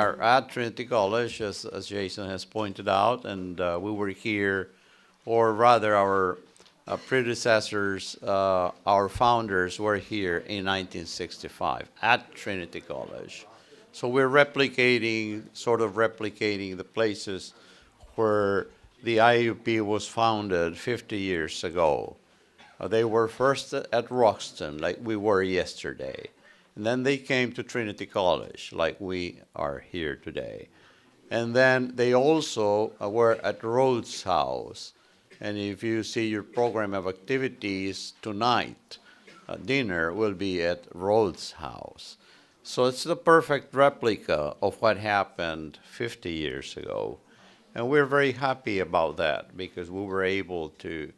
are at Trinity College, as Jason has pointed out, and we were here, or rather our predecessors, our founders were here in 1965 at Trinity College. So we're sort of replicating the places where the IUP was founded 50 years ago. They were first at Roxton, like we were yesterday. And then they came to Trinity College, like we are here today. And then they also were at Rhodes House. And if you see your program of activities tonight, dinner will be at Rhodes House. So it's the perfect replica of what happened 50 years ago. And we're very happy about that because we were able to,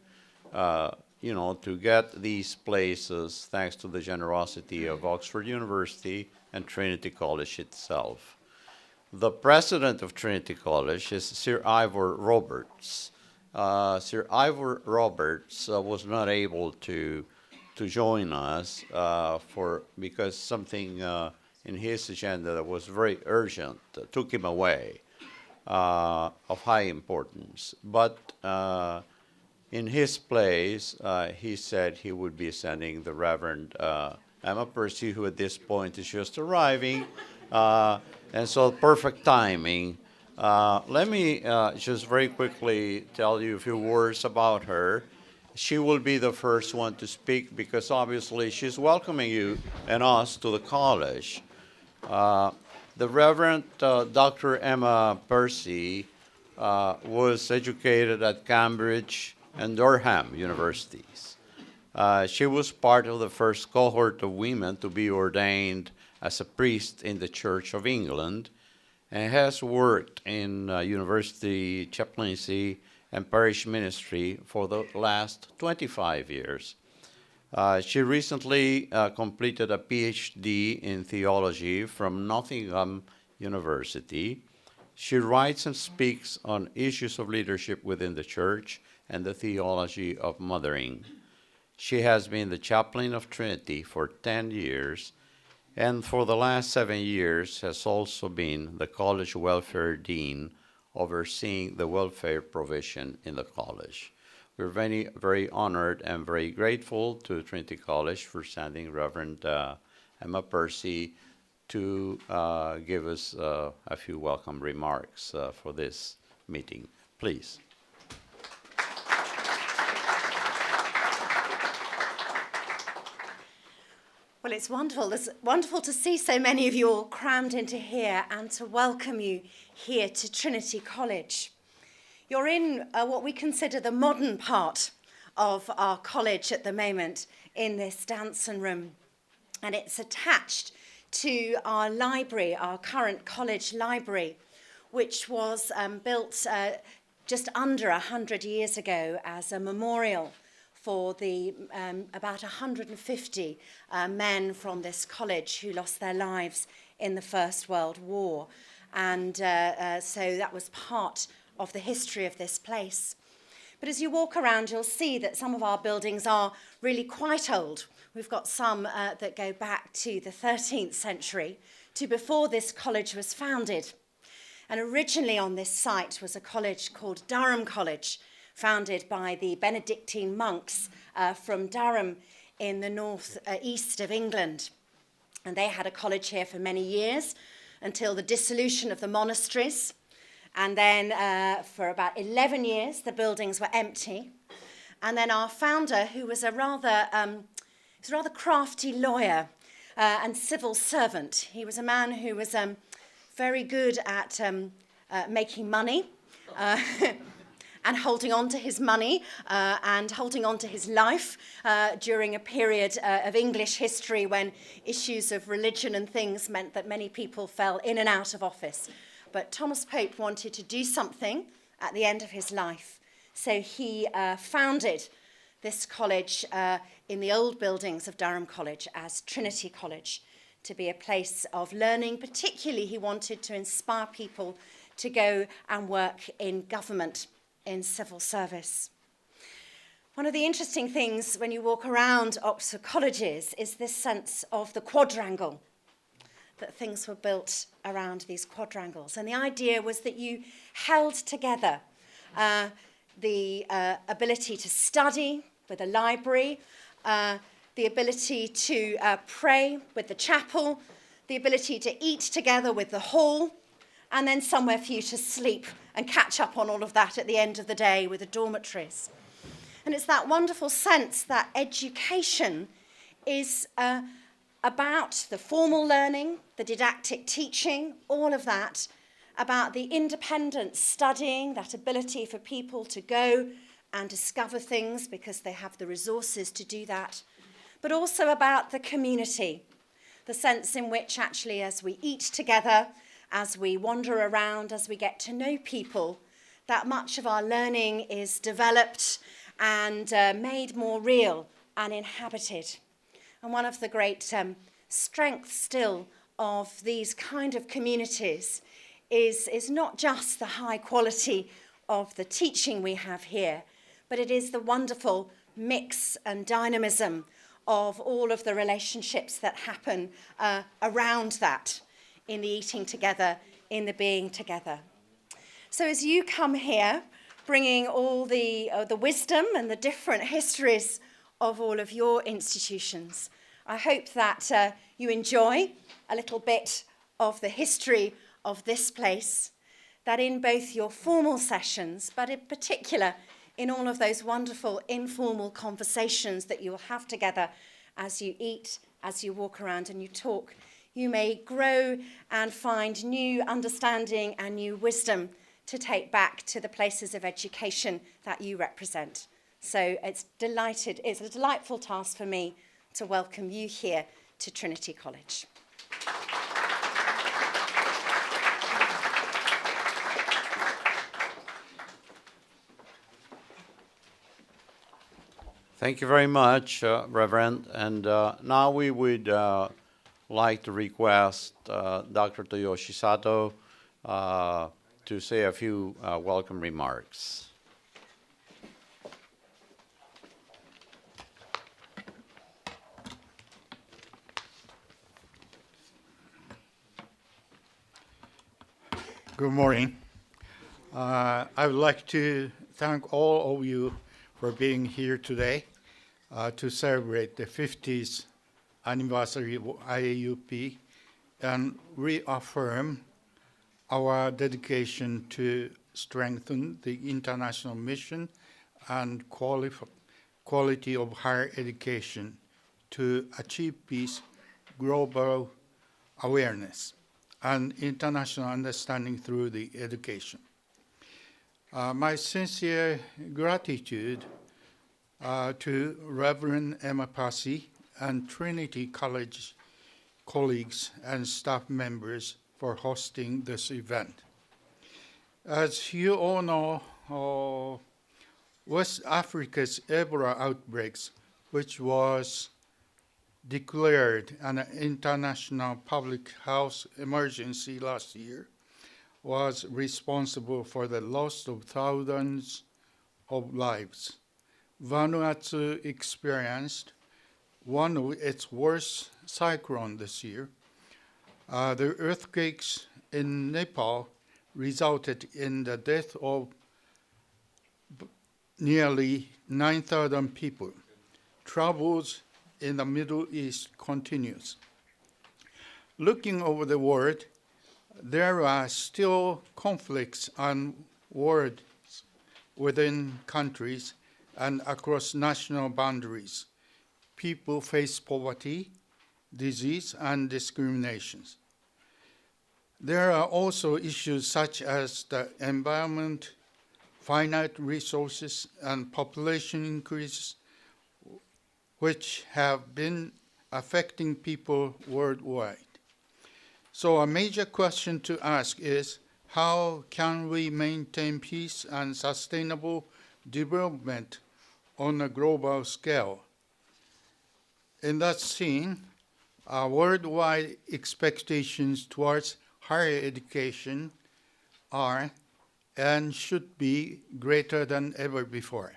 to get these places thanks to the generosity of Oxford University and Trinity College itself. The president of Trinity College is Sir Ivor Roberts. Sir Ivor Roberts was not able to join us because something in his agenda that was very urgent took him away. Of high importance. But in his place, he said he would be sending the Reverend Emma Percy, who at this point is just arriving, and so perfect timing. Let me just very quickly tell you a few words about her. She will be the first one to speak because obviously she's welcoming you and us to the college. The Reverend Dr. Emma Percy was educated at Cambridge and Durham universities. She was part of the first cohort of women to be ordained as a priest in the Church of England and has worked in university chaplaincy and parish ministry for the last 25 years. She recently completed a PhD in theology from Nottingham University. She writes and speaks on issues of leadership within the church and the theology of mothering. She has been the chaplain of Trinity for 10 years, and for the last 7 years has also been the college welfare dean, overseeing the welfare provision in the college. We're very, very honored and very grateful to Trinity College for sending Reverend Emma Percy to give us a few welcome remarks for this meeting. Please. Well, it's wonderful. It's wonderful to see so many of you all crammed into here and to welcome you here to Trinity College. You're in what we consider the modern part of our college at the moment in this Danson room. And it's attached to our library, our current college library, which was built just under 100 years ago as a memorial for the about 150 men from this college who lost their lives in the First World War. And so that was part of the history of this place. But as you walk around, you'll see that some of our buildings are really quite old. We've got some that go back to the 13th century, to before this college was founded. And originally on this site was a college called Durham College, founded by the Benedictine monks from Durham in the north east of England. And they had a college here for many years until the dissolution of the monasteries. And then for about 11 years, the buildings were empty. And then our founder, who was a rather crafty lawyer and civil servant, he was a man who was very good at making money and holding on to his money and holding on to his life during a period of English history when issues of religion and things meant that many people fell in and out of office. But Thomas Pope wanted to do something at the end of his life. So he founded this college in the old buildings of Durham College as Trinity College to be a place of learning. Particularly, he wanted to inspire people to go and work in government, in civil service. One of the interesting things when you walk around Oxford colleges is this sense of the quadrangle. that things were built around these quadrangles. And the idea was that you held together the ability to study with a library, the ability to pray with the chapel, the ability to eat together with the hall, and then somewhere for you to sleep and catch up on all of that at the end of the day with the dormitories. And it's that wonderful sense that education is about the formal learning, the didactic teaching, all of that, about the independent studying, that ability for people to go and discover things because they have the resources to do that, but also about the community, the sense in which actually as we eat together, as we wander around, as we get to know people, that much of our learning is developed and made more real and inhabited. And one of the great strengths still of these kind of communities is not just the high quality of the teaching we have here, but it is the wonderful mix and dynamism of all of the relationships that happen around that, in the eating together, in the being together. So as you come here, bringing all the wisdom and the different histories of all of your institutions, I hope that you enjoy a little bit of the history of this place, that in both your formal sessions, but in particular in all of those wonderful informal conversations that you'll have together as you eat, as you walk around and you talk, you may grow and find new understanding and new wisdom to take back to the places of education that you represent. So it's a delightful task for me to welcome you here to Trinity College. Thank you very much, Reverend. And now we would like to request Dr. Toyoshi Sato to say a few welcome remarks. Good morning. I would like to thank all of you for being here today to celebrate the 50th anniversary of IAUP and reaffirm our dedication to strengthen the international mission and quality of higher education to achieve peace, global awareness, and international understanding through the education. My sincere gratitude to Reverend Emma Passy and Trinity College colleagues and staff members for hosting this event. As you all know, West Africa's Ebola outbreaks, which was declared an international public health emergency last year, was responsible for the loss of thousands of lives. Vanuatu experienced one of its worst cyclones this year. The earthquakes in Nepal resulted in the death of nearly 9,000 people. Troubles in the Middle East continues. Looking over the world, there are still conflicts and wars within countries and across national boundaries. People face poverty, disease, and discriminations. There are also issues such as the environment, finite resources, and population increase, which have been affecting people worldwide. So a major question to ask is, how can we maintain peace and sustainable development on a global scale? In that scene, our worldwide expectations towards higher education are and should be greater than ever before.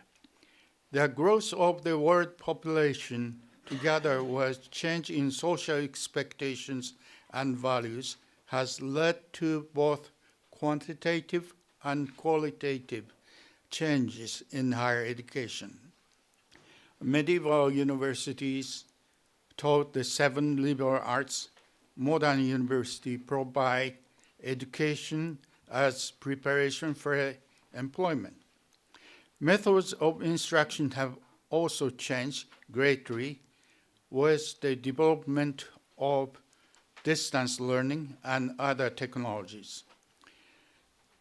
The growth of the world population, together with change in social expectations and values has led to both quantitative and qualitative changes in higher education. Medieval universities taught the 7 liberal arts. Modern universities provide education as preparation for employment. Methods of instruction have also changed greatly with the development of distance learning and other technologies.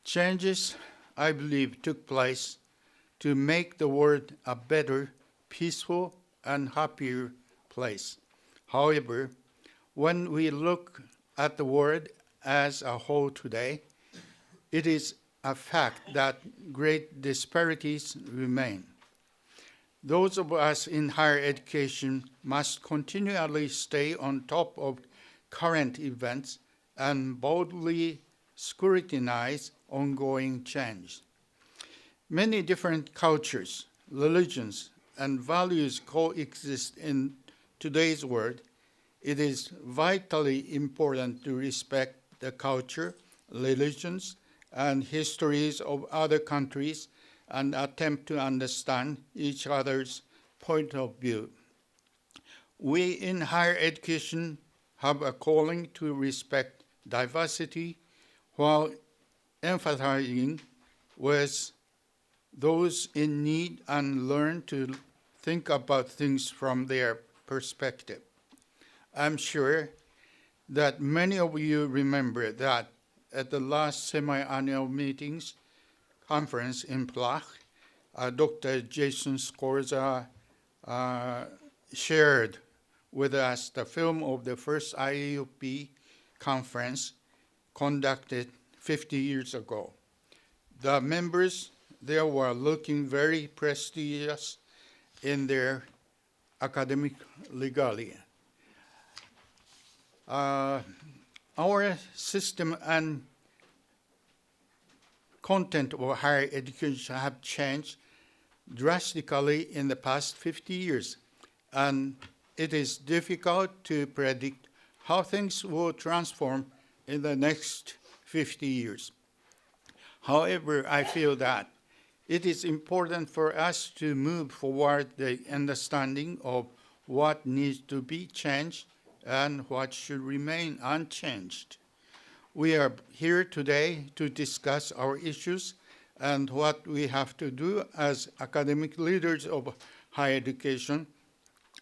Changes, I believe, took place to make the world a better, peaceful, and happier place. However, when we look at the world as a whole today, it is a fact that great disparities remain. Those of us in higher education must continually stay on top of current events and boldly scrutinize ongoing change. Many different cultures, religions, and values coexist in today's world. It is vitally important to respect the culture, religions, and histories of other countries and attempt to understand each other's point of view. We in higher education have a calling to respect diversity while emphasizing with those in need and learn to think about things from their perspective. I'm sure that many of you remember that at the last semi-annual meetings conference in Prague, Dr. Jason Skorza shared with us the film of the first IAUP conference conducted 50 years ago. The members there were looking very prestigious in their academic regalia. Our system and content of higher education have changed drastically in the past 50 years, and it is difficult to predict how things will transform in the next 50 years. However, I feel that it is important for us to move forward the understanding of what needs to be changed and what should remain unchanged. We are here today to discuss our issues and what we have to do as academic leaders of higher education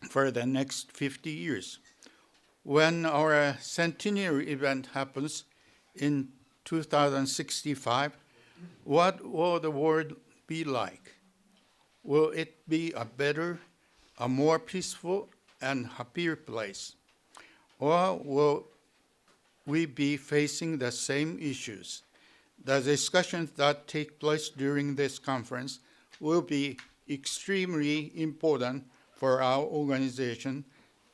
for the next 50 years. When our centenary event happens in 2065, what will the world be like? Will it be a better, a more peaceful, and happier place? Or will we be facing the same issues? The discussions that take place during this conference will be extremely important for our organization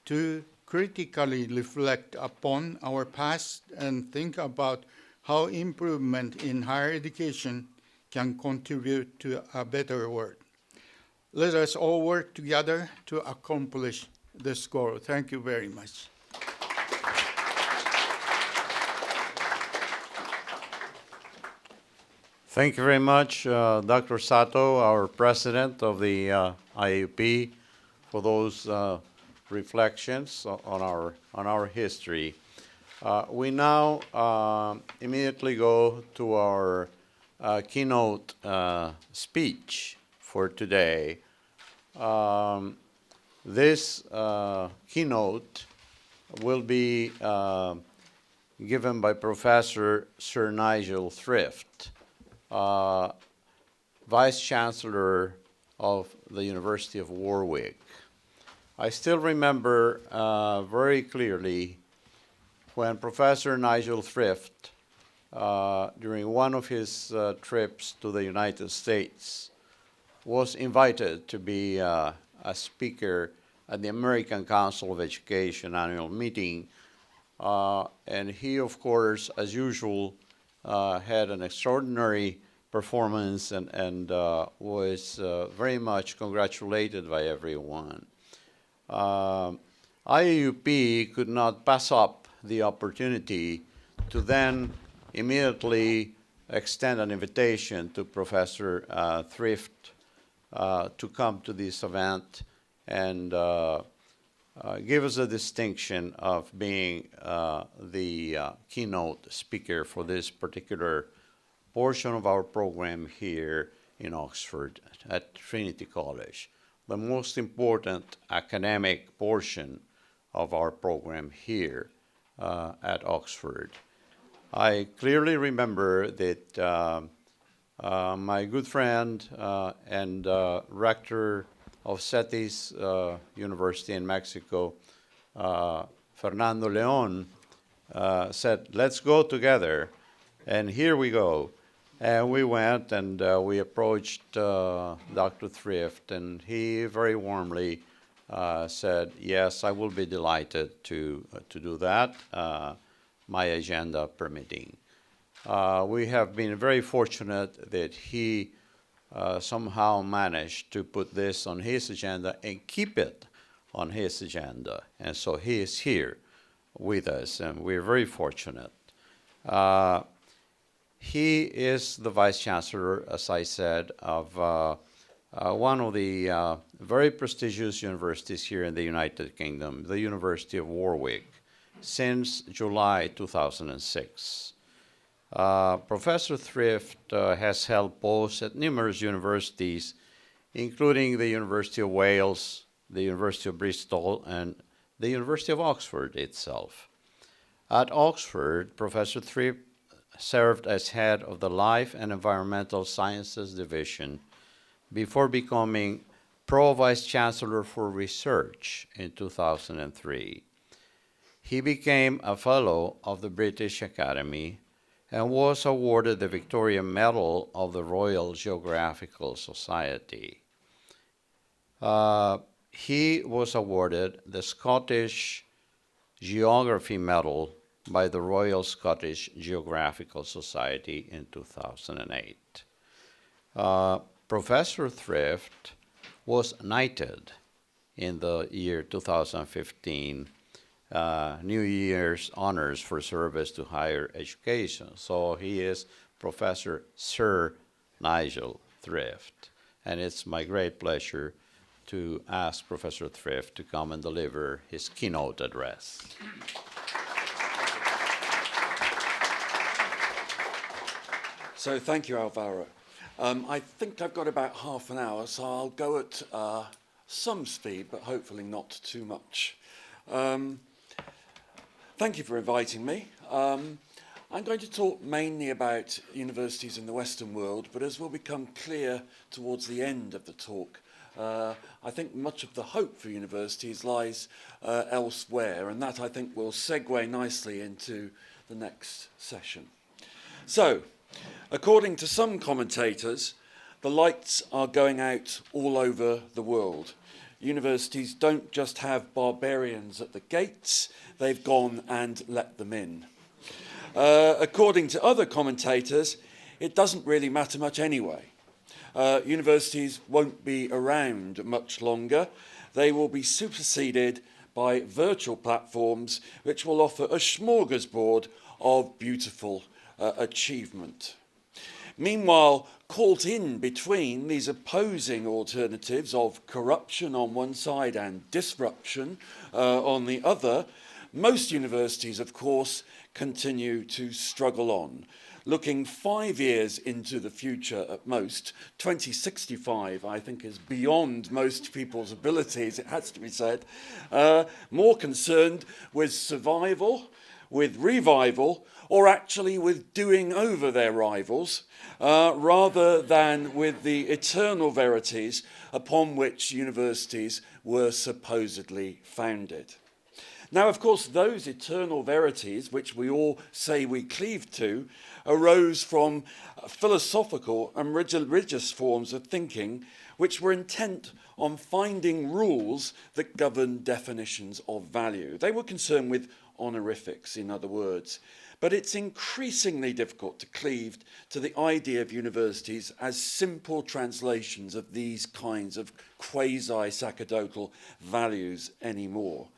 to critically reflect upon our past and think about how improvement in higher education can contribute to a better world. Let us all work together to accomplish this goal. Thank you very much. Thank you very much, Dr. Sato, our president of the IUP, for those reflections on our history. We now immediately go to our keynote speech for today. This keynote will be given by Professor Sir Nigel Thrift, Vice Chancellor of the University of Warwick. I still remember very clearly when Professor Nigel Thrift, during one of his trips to the United States, was invited to be a speaker at the American Council of Education annual meeting. And he, of course, as usual, had an extraordinary performance and was very much congratulated by everyone. IAUP could not pass up the opportunity to then immediately extend an invitation to Professor Thrift to come to this event and give us the distinction of being the keynote speaker for this particular portion of our program here in Oxford at Trinity College, the most important academic portion of our program here at Oxford. I clearly remember that my good friend and rector of CETIS University in Mexico, Fernando Leon, said, let's go together. And here we go. And we went and we approached Dr. Thrift, and he very warmly said, yes, I will be delighted to do that, my agenda permitting. We have been very fortunate that he somehow managed to put this on his agenda and keep it on his agenda. And so he is here with us, and we're very fortunate. He is the Vice Chancellor, as I said, of one of the very prestigious universities here in the United Kingdom, the University of Warwick, since July 2006. Professor Thrift has held posts at numerous universities, including the University of Wales, the University of Bristol, and the University of Oxford itself. At Oxford, Professor Thrift served as head of the Life and Environmental Sciences Division before becoming Pro-Vice Chancellor for Research in 2003. He became a Fellow of the British Academy and was awarded the Victoria Medal of the Royal Geographical Society. He was awarded the Scottish Geography Medal by the Royal Scottish Geographical Society in 2008. Professor Thrift was knighted in the year 2015, New Year's honors for service to higher education. So he is Professor Sir Nigel Thrift. And it's my great pleasure to ask Professor Thrift to come and deliver his keynote address. So thank you, Alvaro. I think I've got about half an hour, so I'll go at some speed, but hopefully not too much. Thank you for inviting me. I'm going to talk mainly about universities in the Western world, but as will become clear towards the end of the talk, I think much of the hope for universities lies elsewhere, and that I think will segue nicely into the next session. So, according to some commentators, the lights are going out all over the world. Universities don't just have barbarians at the gates, they've gone and let them in. According to other commentators, it doesn't really matter much anyway. Universities won't be around much longer. They will be superseded by virtual platforms which will offer a smorgasbord of beautiful achievement. Meanwhile, caught in between these opposing alternatives of corruption on one side and disruption on the other, most universities, of course, continue to struggle on. Looking 5 years into the future at most, 2065, I think, is beyond most people's abilities, it has to be said, more concerned with survival, with revival, or actually with doing over their rivals, rather than with the eternal verities upon which universities were supposedly founded. Now, of course, those eternal verities, which we all say we cleave to, arose from philosophical and religious forms of thinking which were intent on finding rules that govern definitions of value. They were concerned with honorifics, in other words. But it's increasingly difficult to cleave to the idea of universities as simple translations of these kinds of quasi-sacerdotal values anymore.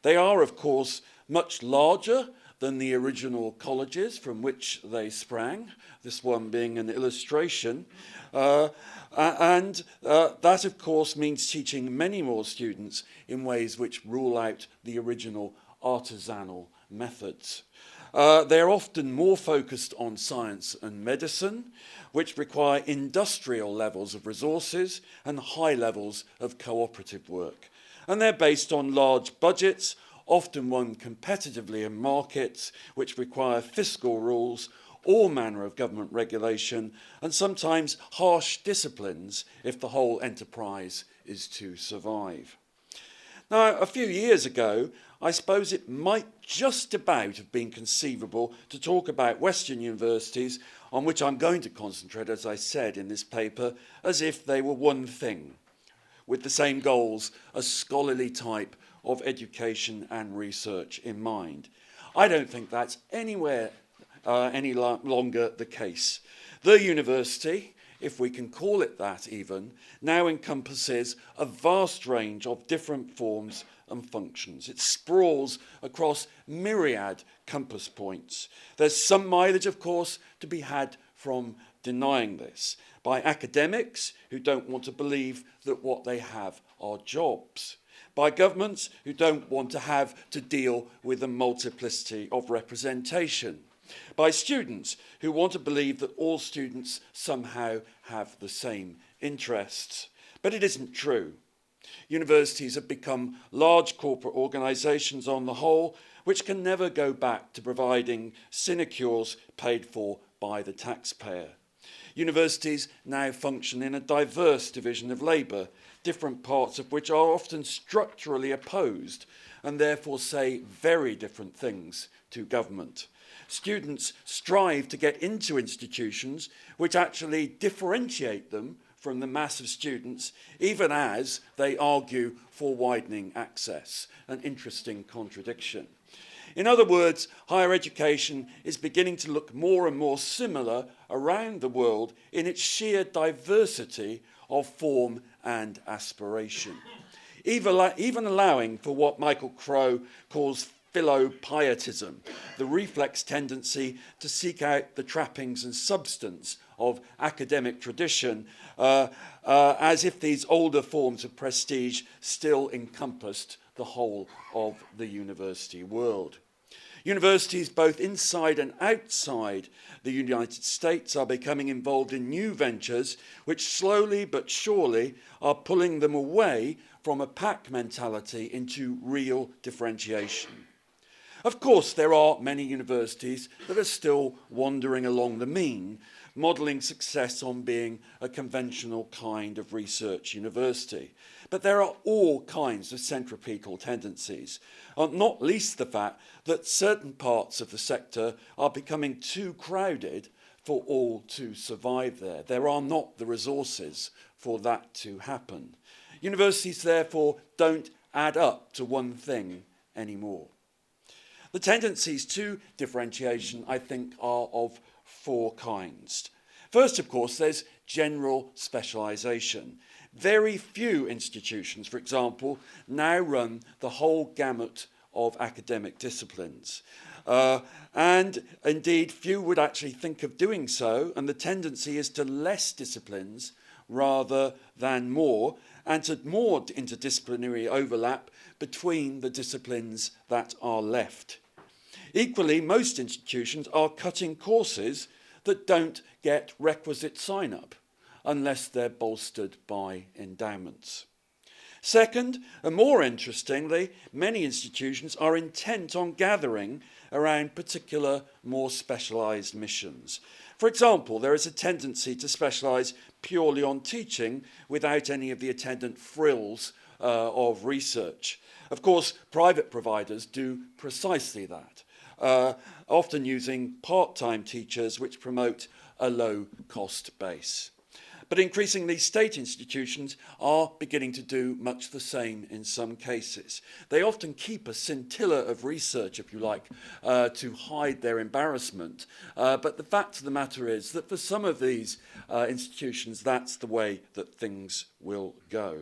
They are, of course, much larger than the original colleges from which they sprang, this one being an illustration. And that, of course, means teaching many more students in ways which rule out the original artisanal methods. They're often more focused on science and medicine, which require industrial levels of resources and high levels of cooperative work. And they're based on large budgets, often won competitively in markets which require fiscal rules, all manner of government regulation, and sometimes harsh disciplines if the whole enterprise is to survive. Now, a few years ago, I suppose it might just about have been conceivable to talk about Western universities, on which I'm going to concentrate, as I said in this paper, as if they were one thing, with the same goals, a scholarly type of education and research in mind. I don't think that's anywhere any longer the case. The university, if we can call it that even, now encompasses a vast range of different forms and functions. It sprawls across myriad compass points. There's some mileage, of course, to be had from denying this by academics who don't want to believe that what they have are jobs, by governments who don't want to have to deal with a multiplicity of representation, by students who want to believe that all students somehow have the same interests. But it isn't true. Universities have become large corporate organisations on the whole, which can never go back to providing sinecures paid for by the taxpayer. Universities now function in a diverse division of labour, different parts of which are often structurally opposed and therefore say very different things to government. Students strive to get into institutions which actually differentiate them from the mass of students, even as they argue for widening access, an interesting contradiction. In other words, higher education is beginning to look more and more similar around the world in its sheer diversity of form and aspiration, even allowing for what Michael Crow calls philo-pietism, the reflex tendency to seek out the trappings and substance of academic tradition, as if these older forms of prestige still encompassed the whole of the university world. Universities both inside and outside the United States are becoming involved in new ventures which slowly but surely are pulling them away from a pack mentality into real differentiation. Of course, there are many universities that are still wandering along the mean, modelling success on being a conventional kind of research university. But there are all kinds of centripetal tendencies, not least the fact that certain parts of the sector are becoming too crowded for all to survive there. There are not the resources for that to happen. Universities, therefore, don't add up to one thing anymore. The tendencies to differentiation, I think, are of four kinds. First, of course, there's general specialisation. Very few institutions, for example, now run the whole gamut of academic disciplines. And indeed, few would actually think of doing so, and the tendency is to less disciplines rather than more, and to more interdisciplinary overlap between the disciplines that are left. Equally, most institutions are cutting courses that don't get requisite sign-up unless they're bolstered by endowments. Second, and more interestingly, many institutions are intent on gathering around particular, more specialised missions. For example, there is a tendency to specialise purely on teaching without any of the attendant frills of research. Of course, private providers do precisely that, often using part-time teachers which promote a low-cost base. But increasingly, state institutions are beginning to do much the same in some cases. They often keep a scintilla of research, if you like, to hide their embarrassment. But the fact of the matter is that for some of these institutions, that's the way that things will go.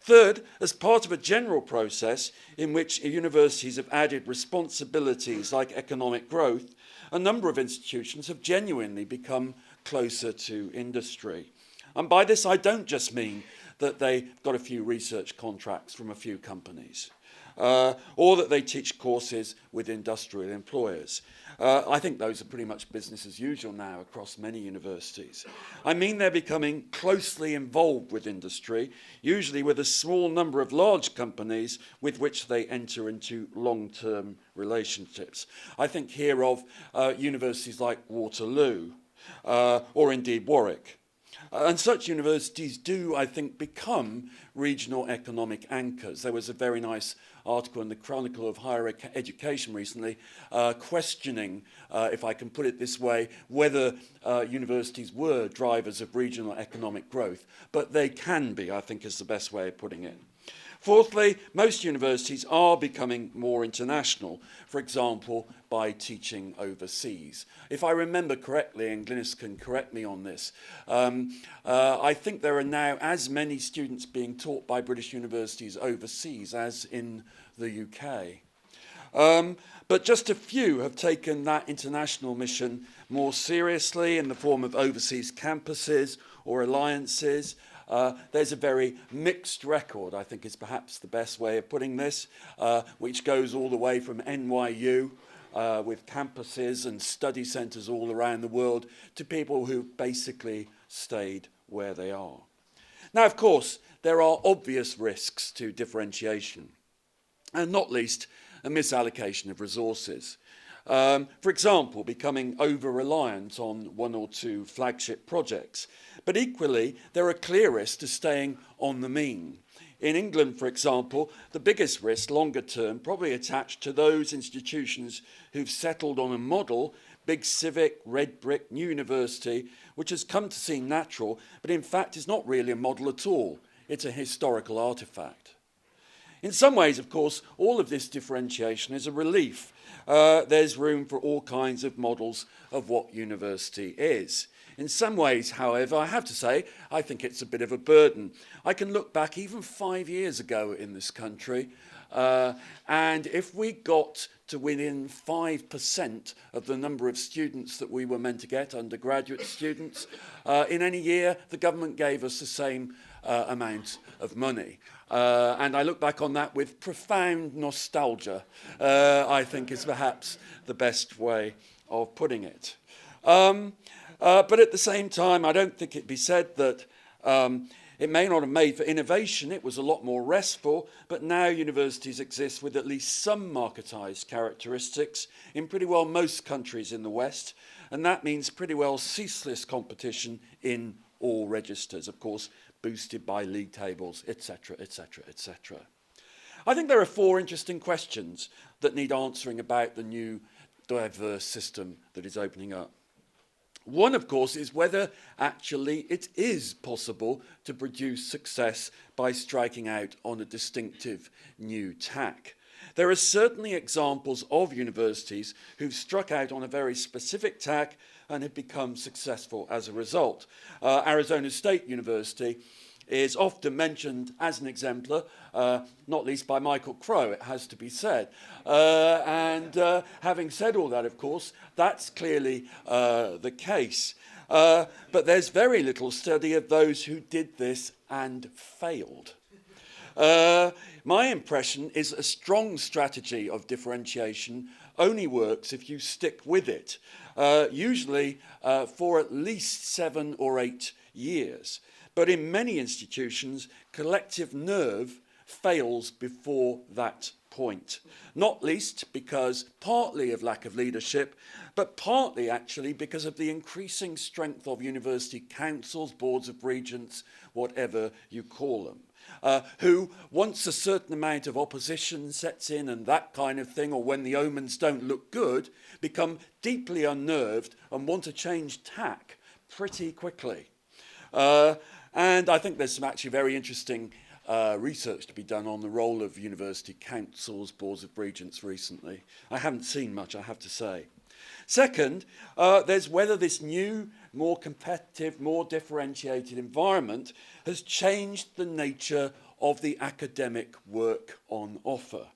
Third, as part of a general process in which universities have added responsibilities like economic growth, a number of institutions have genuinely become closer to industry. And by this, I don't just mean that they got a few research contracts from a few companies, or that they teach courses with industrial employers. I think those are pretty much business as usual now across many universities. I mean they're becoming closely involved with industry, usually with a small number of large companies with which they enter into long-term relationships. I think here of universities like Waterloo, or indeed Warwick. And such universities do, I think, become regional economic anchors. There was a very nice article in the Chronicle of Higher Education recently questioning, if I can put it this way, whether universities were drivers of regional economic growth. But they can be, I think, is the best way of putting it. Fourthly, most universities are becoming more international, for example, by teaching overseas. If I remember correctly, and Glynis can correct me on this, I think there are now as many students being taught by British universities overseas as in the UK. But just a few have taken that international mission more seriously in the form of overseas campuses or alliances. There's a very mixed record, I think is perhaps the best way of putting this, which goes all the way from NYU with campuses and study centres all around the world to people who basically stayed where they are. Now, of course, there are obvious risks to differentiation, and not least a misallocation of resources. For example, becoming over-reliant on one or two flagship projects. But equally, there are clear risks to staying on the mean. In England, for example, the biggest risk, longer term, probably attached to those institutions who've settled on a model, big civic, red brick, new university, which has come to seem natural, but in fact is not really a model at all. It's a historical artifact. In some ways, of course, all of this differentiation is a relief. There's room for all kinds of models of what university is. In some ways, however, I have to say, I think it's a bit of a burden. I can look back even 5 years ago in this country, and if we got to within 5% of the number of students that we were meant to get, undergraduate students, in any year, the government gave us the same amount of money. And I look back on that with profound nostalgia, I think is perhaps the best way of putting it. But at the same time, I don't think it be said that it may not have made for innovation. It was a lot more restful, but now universities exist with at least some marketized characteristics in pretty well most countries in the West, and that means pretty well ceaseless competition in all registers, of course, boosted by league tables, etc., etc., etc. I think there are 4 interesting questions that need answering about the new diverse system that is opening up. One, of course, is whether actually it is possible to produce success by striking out on a distinctive new tack. There are certainly examples of universities who've struck out on a very specific tack and have become successful as a result. Arizona State University is often mentioned as an exemplar, not least by Michael Crow, it has to be said. Having said all that, of course, that's clearly the case. But there's very little study of those who did this and failed. My impression is a strong strategy of differentiation only works if you stick with it, usually for at least 7 or 8 years. But in many institutions, collective nerve fails before that point, not least because partly of lack of leadership, but partly actually because of the increasing strength of university councils, boards of regents, whatever you call them, who, once a certain amount of opposition sets in and that kind of thing, or when the omens don't look good, become deeply unnerved and want to change tack pretty quickly. And I think there's some actually very interesting research to be done on the role of university councils, boards of regents recently. I haven't seen much, I have to say. Second, there's whether this new more competitive, more differentiated environment has changed the nature of the academic work on offer.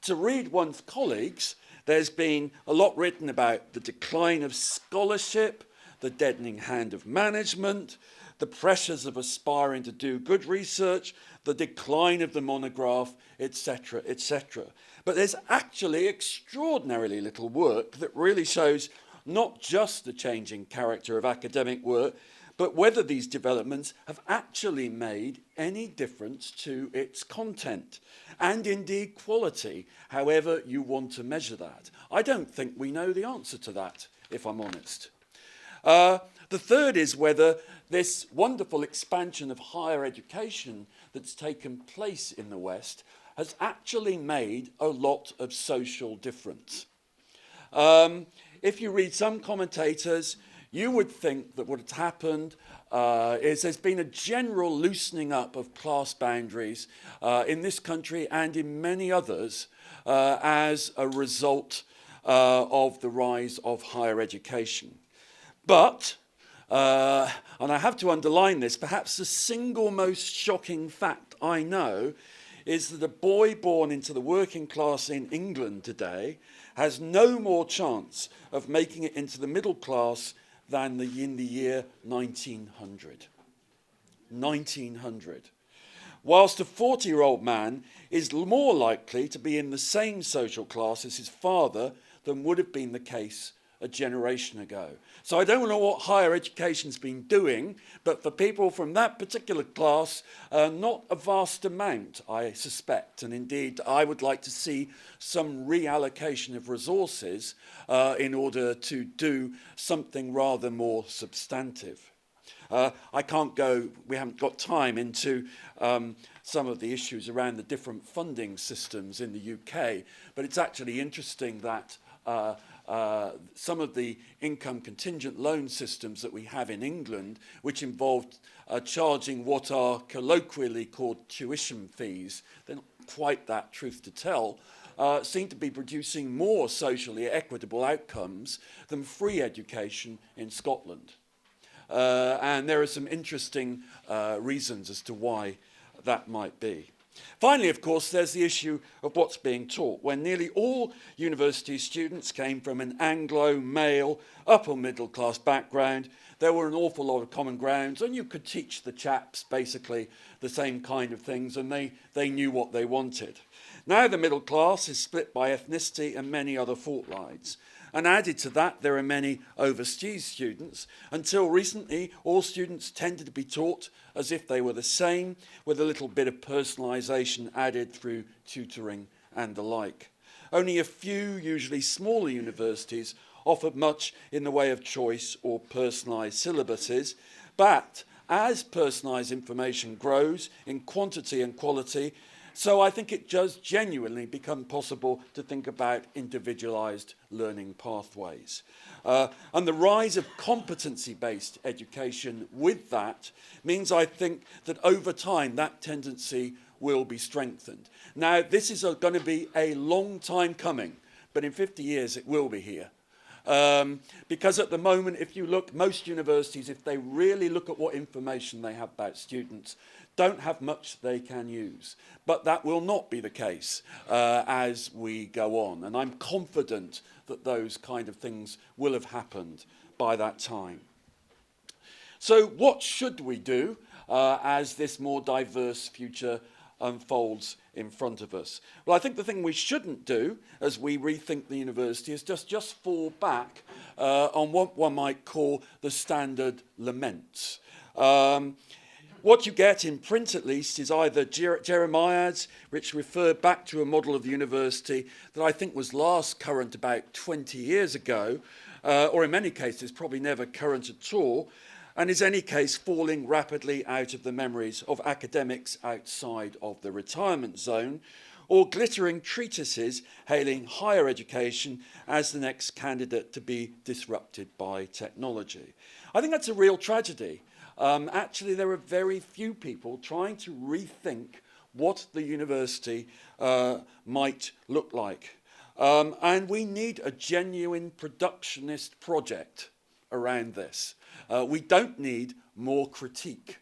To read one's colleagues, there's been a lot written about the decline of scholarship, the deadening hand of management, the pressures of aspiring to do good research, the decline of the monograph, etc., etc. But there's actually extraordinarily little work that really shows not just the changing character of academic work, but whether these developments have actually made any difference to its content, and indeed quality, however you want to measure that. I don't think we know the answer to that, if I'm honest. The third is whether this wonderful expansion of higher education that's taken place in the West has actually made a lot of social difference. If you read some commentators, you would think that what has happened is there's been a general loosening up of class boundaries in this country and in many others as a result of the rise of higher education. But, and I have to underline this, perhaps the single most shocking fact I know is that a boy born into the working class in England today has no more chance of making it into the middle class than in the year 1900. 1900. Whilst a 40-year-old man is more likely to be in the same social class as his father than would have been the case a generation ago. So I don't know what higher education's been doing, but for people from that particular class, not a vast amount, I suspect. And indeed, I would like to see some reallocation of resources in order to do something rather more substantive. I can't go, we haven't got time into some of the issues around the different funding systems in the UK, but it's actually interesting that some of the income contingent loan systems that we have in England, which involved charging what are colloquially called tuition fees, they're not quite that, truth to tell, seem to be producing more socially equitable outcomes than free education in Scotland. And there are some interesting reasons as to why that might be. Finally, of course, there's the issue of what's being taught. When nearly all university students came from an Anglo, male, upper middle class background, there were an awful lot of common grounds, and you could teach the chaps basically the same kind of things, and they knew what they wanted. Now the middle class is split by ethnicity and many other fault lines. And added to that, there are many overseas students. Until recently, all students tended to be taught as if they were the same, with a little bit of personalisation added through tutoring and the like. Only a few, usually smaller universities, offered much in the way of choice or personalised syllabuses. But as personalised information grows in quantity and quality, so I think it does genuinely become possible to think about individualised learning pathways. And the rise of competency-based education with that means I think that over time that tendency will be strengthened. Now, this is going to be a long time coming, but in 50 years it will be here. Because at the moment, if you look, most universities, if they really look at what information they have about students, don't have much they can use. But that will not be the case as we go on. And I'm confident that those kind of things will have happened by that time. So what should we do as this more diverse future unfolds in front of us? Well, I think the thing we shouldn't do as we rethink the university is just fall back on what one might call the standard laments. What you get in print, at least, is either Jeremiah's, which referred back to a model of the university that I think was last current about 20 years ago, or in many cases probably never current at all, and is in any case falling rapidly out of the memories of academics outside of the retirement zone, or glittering treatises hailing higher education as the next candidate to be disrupted by technology. I think that's a real tragedy. Actually, there are very few people trying to rethink what the university might look like. And we need a genuine productionist project around this. We don't need more critique.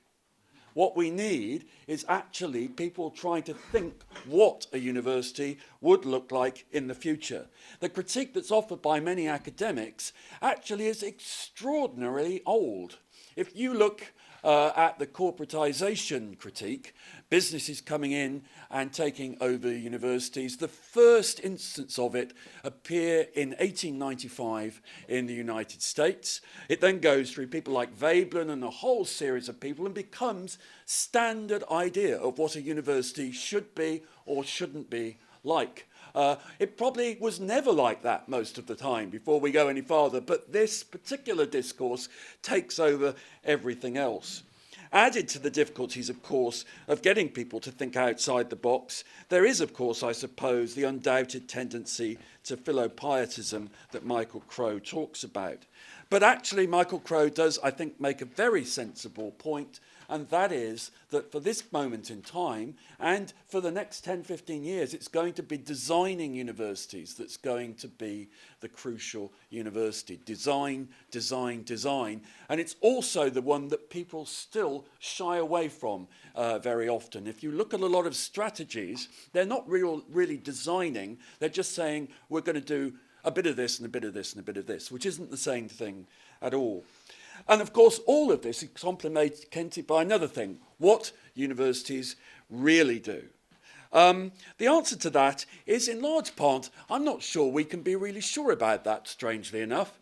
What we need is actually people trying to think what a university would look like in the future. The critique that's offered by many academics actually is extraordinarily old. If you look at the corporatization critique, businesses coming in and taking over universities, the first instance of it appear in 1895 in the United States. It then goes through people like Veblen and a whole series of people and becomes standard idea of what a university should be or shouldn't be like. It probably was never like that most of the time before we go any farther, but this particular discourse takes over everything else. Added to the difficulties, of course, of getting people to think outside the box, there is, of course, I suppose, the undoubted tendency to philopietism that Michael Crow talks about. But actually, Michael Crow does, I think, make a very sensible point, and that is that for this moment in time, and for the next 10, 15 years, it's going to be designing universities that's going to be the crucial university. Design, design, design. And it's also the one that people still shy away from very often. If you look at a lot of strategies, they're not really designing, they're just saying, we're going to do a bit of this and a bit of this and a bit of this, which isn't the same thing at all. And of course, all of this is complemented by another thing, what universities really do. The answer to that is, in large part, I'm not sure we can be really sure about that, strangely enough.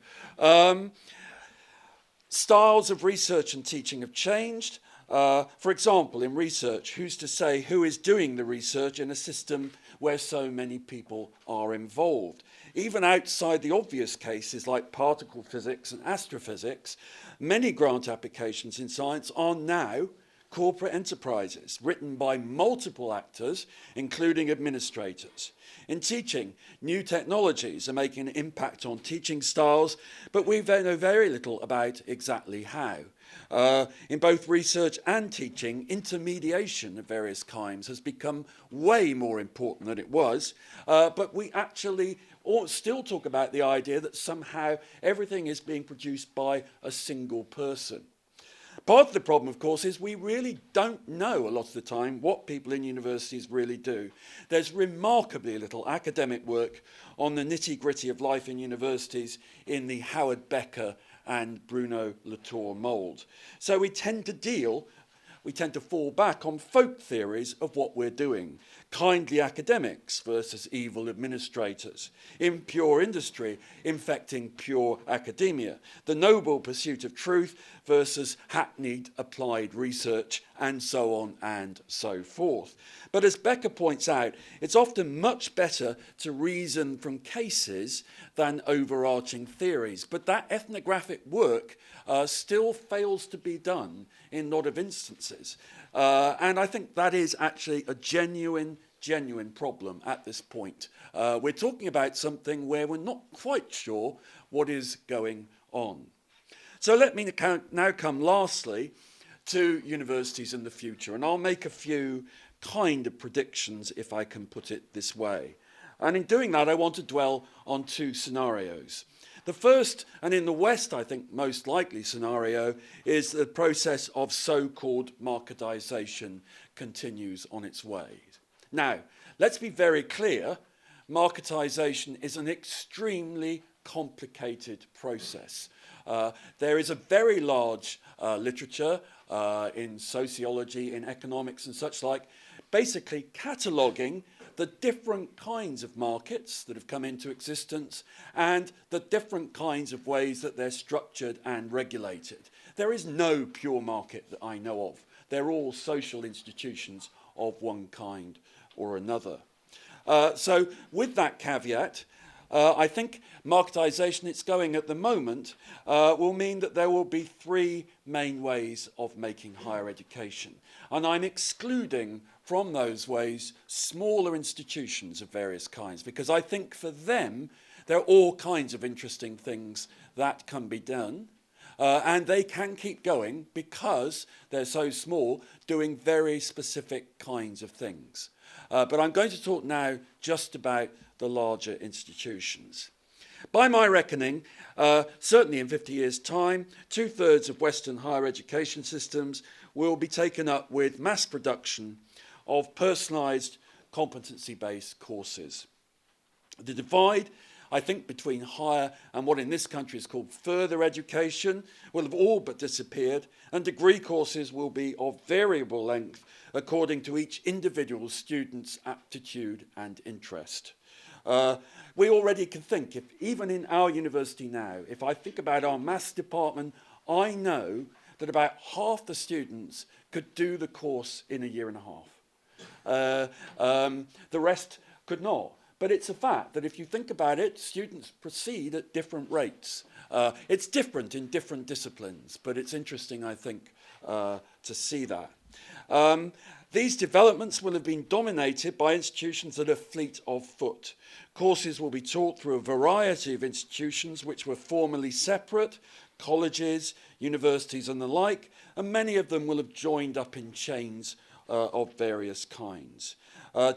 Styles of research and teaching have changed. For example, in research, who's to say who is doing the research in a system where so many people are involved? Even outside the obvious cases like particle physics and astrophysics, many grant applications in science are now corporate enterprises written by multiple actors, including administrators. In teaching, new technologies are making an impact on teaching styles, but we know very little about exactly how. In both research and teaching, intermediation of various kinds has become way more important than it was, but we actually still talk about the idea that somehow everything is being produced by a single person. Part of the problem, of course, is we really don't know a lot of the time what people in universities really do. There's remarkably little academic work on the nitty-gritty of life in universities in the Howard Becker and Bruno Latour mould. So we tend to fall back on folk theories of what we're doing. Kindly academics versus evil administrators. Impure industry infecting pure academia. The noble pursuit of truth versus hackneyed applied research, and so on and so forth. But as Becker points out, it's often much better to reason from cases than overarching theories. But that ethnographic work still fails to be done in a lot of instances. And I think that is actually a genuine problem at this point. We're talking about something where we're not quite sure what is going on. So let me now come lastly to universities in the future, and I'll make a few kind of predictions, if I can put it this way. And in doing that, I want to dwell on two scenarios. The first, and in the West, I think, most likely scenario, is the process of so-called marketization continues on its way. Now, let's be very clear, marketization is an extremely complicated process. There is a very large literature in sociology, in economics and such like, basically cataloguing the different kinds of markets that have come into existence and the different kinds of ways that they're structured and regulated. There is no pure market that I know of. They're all social institutions of one kind or another. So with that caveat, I think marketization it's going at the moment will mean that there will be three main ways of making higher education. And I'm excluding from those ways smaller institutions of various kinds, because I think for them there are all kinds of interesting things that can be done. And they can keep going because they're so small, doing very specific kinds of things. But I'm going to talk now just about the larger institutions. By my reckoning, certainly in 50 years' time, 2/3 of Western higher education systems will be taken up with mass production of personalised competency-based courses. The divide, I think, between higher and what in this country is called further education will have all but disappeared, and degree courses will be of variable length according to each individual student's aptitude and interest. We already can think, if even in our university now, if I think about our maths department, I know that about half the students could do the course in a year and a half. The rest could not. But it's a fact that if you think about it, students proceed at different rates. It's different in different disciplines, but it's interesting, I think, to see that. These developments will have been dominated by institutions that are fleet of foot. Courses will be taught through a variety of institutions which were formerly separate, colleges, universities and the like, and many of them will have joined up in chains of various kinds.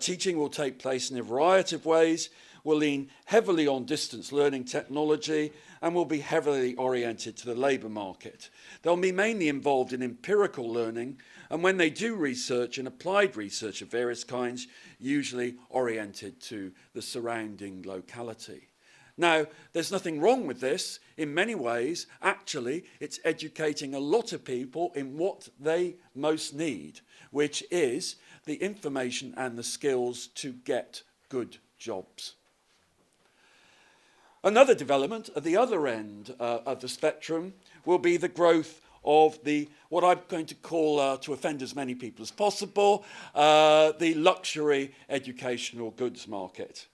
Teaching will take place in a variety of ways, will lean heavily on distance learning technology, and will be heavily oriented to the labour market. They'll be mainly involved in empirical learning, and when they do research and applied research of various kinds, usually oriented to the surrounding locality. Now, there's nothing wrong with this. In many ways, actually, it's educating a lot of people in what they most need, which is the information and the skills to get good jobs. Another development at the other end of the spectrum will be the growth of what I'm going to call, to offend as many people as possible, the luxury educational goods market.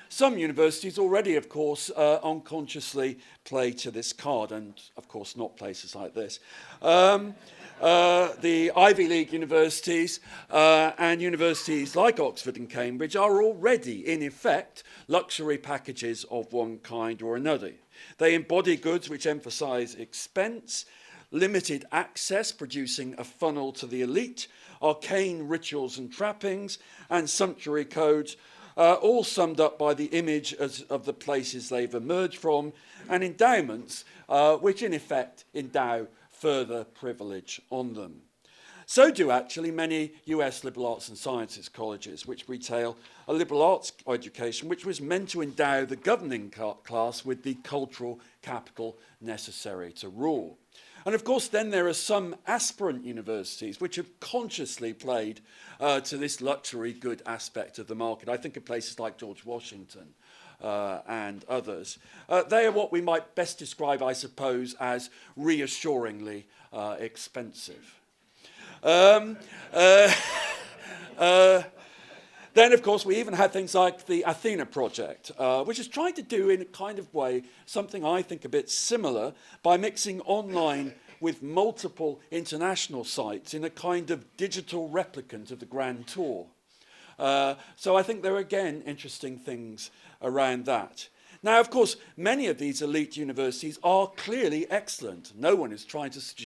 Some universities already, of course, unconsciously play to this card, and of course not places like this. The Ivy League universities and universities like Oxford and Cambridge are already, in effect, luxury packages of one kind or another. They embody goods which emphasise expense, limited access, producing a funnel to the elite, arcane rituals and trappings, and sumptuary codes, all summed up by the image of the places they've emerged from, and endowments which in effect endow further privilege on them. So do actually many US liberal arts and sciences colleges, which retail a liberal arts education which was meant to endow the governing class with the cultural capital necessary to rule. And of course, then there are some aspirant universities which have consciously played to this luxury good aspect of the market. I think of places like George Washington and others. They are what we might best describe, I suppose, as reassuringly expensive. Then, of course, we even had things like the Athena project, which is trying to do in a kind of way something I think a bit similar by mixing online with multiple international sites in a kind of digital replicant of the Grand Tour. So I think there are, again, interesting things around that. Now, of course, many of these elite universities are clearly excellent. No one is trying to suggest